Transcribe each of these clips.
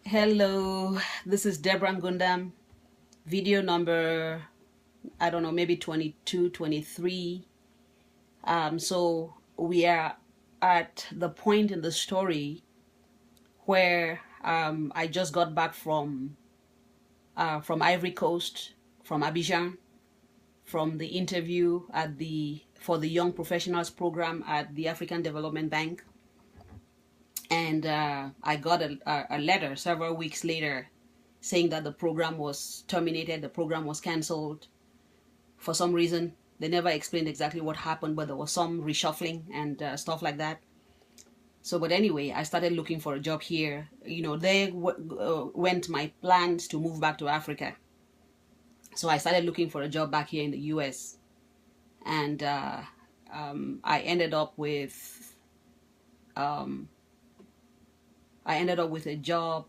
Hello, this is Deborah Ngundam, video number, I don't know, maybe 22, 23. So we are at the point in the story where I just got back from Ivory Coast, from Abidjan, from the interview at for the Young Professionals program at the African Development Bank. And I got a letter several weeks later saying that the program was terminated, the program was canceled for some reason. They never explained exactly what happened, but there was some reshuffling and stuff like that. So, but anyway, I started looking for a job here. There went my plans to move back to Africa. So I started looking for a job back here in the US. And I ended up with a job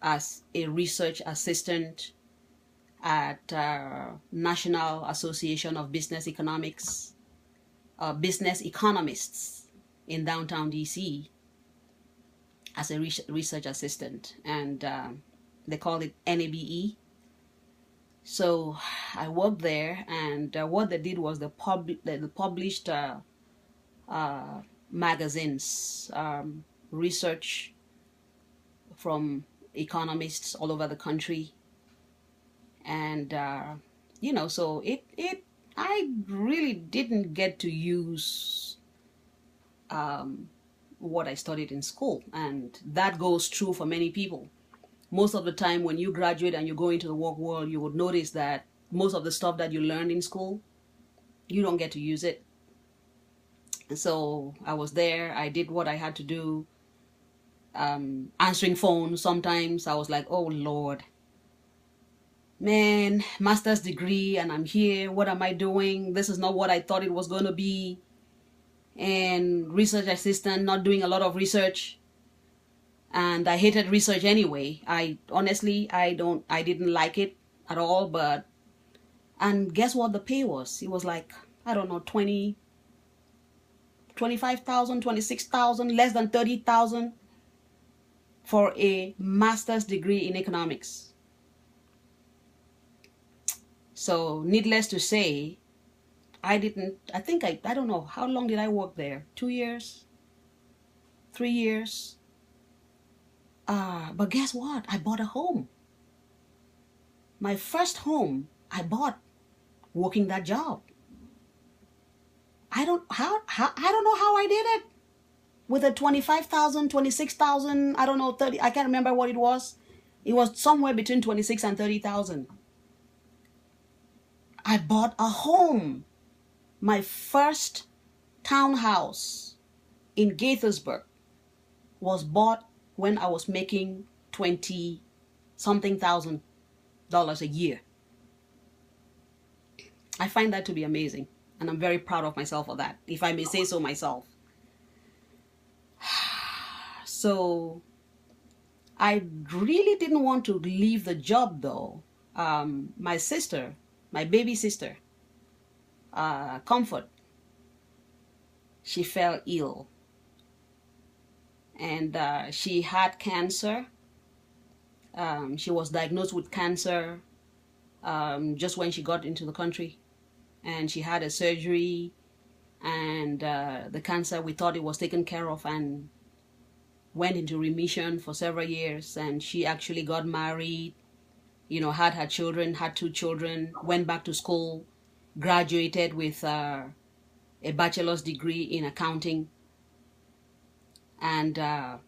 as a research assistant at National Association of Business Economics, business economists in downtown DC as a research assistant, and they call it NABE. So I worked there, and what they did was they published magazines, research from economists all over the country. And so I really didn't get to use what I studied in school, and that goes true for many people. Most of the time when you graduate and you go into the work world, you would notice that most of the stuff that you learned in school, you don't get to use it. And so I was there, I did what I had to do, answering phones. Sometimes I was like, oh Lord, man, master's degree, and I'm here. What am I doing? This is not what I thought it was going to be. And research assistant, not doing a lot of research. And I hated research anyway. I didn't like it at all. And guess what the pay was? It was like, I don't know, 25,000, 26,000, less than 30,000 for a master's degree in economics. So needless to say, I don't know, how long did I work there? 2 years? 3 years? But guess what? I bought a home. My first home I bought working that job. I don't know how I did it. With a 25,000, 26,000, I don't know, 30, I can't remember what it was. It was somewhere between 26 and 30,000. I bought a home. My first townhouse in Gaithersburg was bought when I was making 20 something thousand dollars a year. I find that to be amazing, and I'm very proud of myself for that, if I may say so myself. So I really didn't want to leave the job though. My sister, my baby sister, Comfort, she fell ill, and she had cancer. She was diagnosed with cancer just when she got into the country, and she had a surgery, and the cancer, we thought it was taken care of and went into remission for several years. And she actually got married, had her children, had 2 children, went back to school, graduated with a bachelor's degree in accounting, and the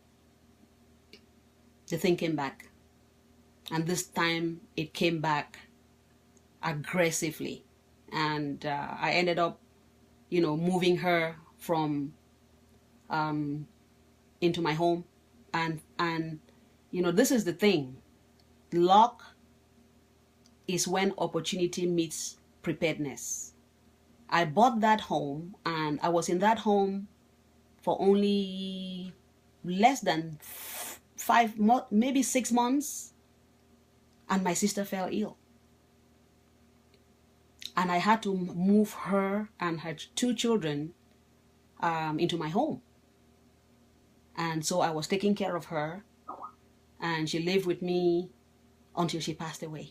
thing came back. And this time it came back aggressively, and I ended up moving her from into my home. And this is the thing. Luck is when opportunity meets preparedness. I bought that home, and I was in that home for only less than 5, maybe 6 months, and my sister fell ill. And I had to move her and her 2 children into my home. And so I was taking care of her, and she lived with me until she passed away.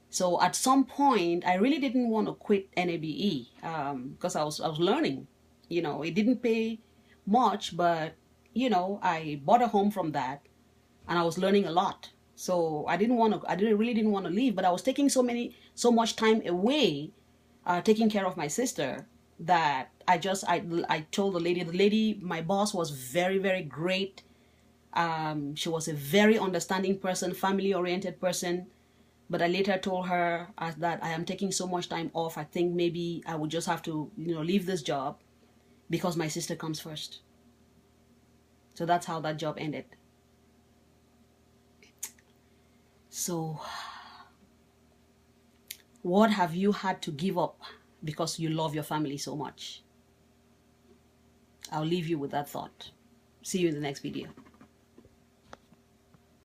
So at some point, I really didn't want to quit NABE because I was learning. You know, it didn't pay much, but you know, I bought a home from that, and I was learning a lot. So I really didn't want to leave, but I was taking so much time away, taking care of my sister, that I told the lady, my boss was very, very great. She was a very understanding person, family-oriented person. But I later told her that I am taking so much time off, I think maybe I would just have to, you know, leave this job because my sister comes first. So that's how that job ended. So what have you had to give up because you love your family so much? I'll leave you with that thought. See you in the next video.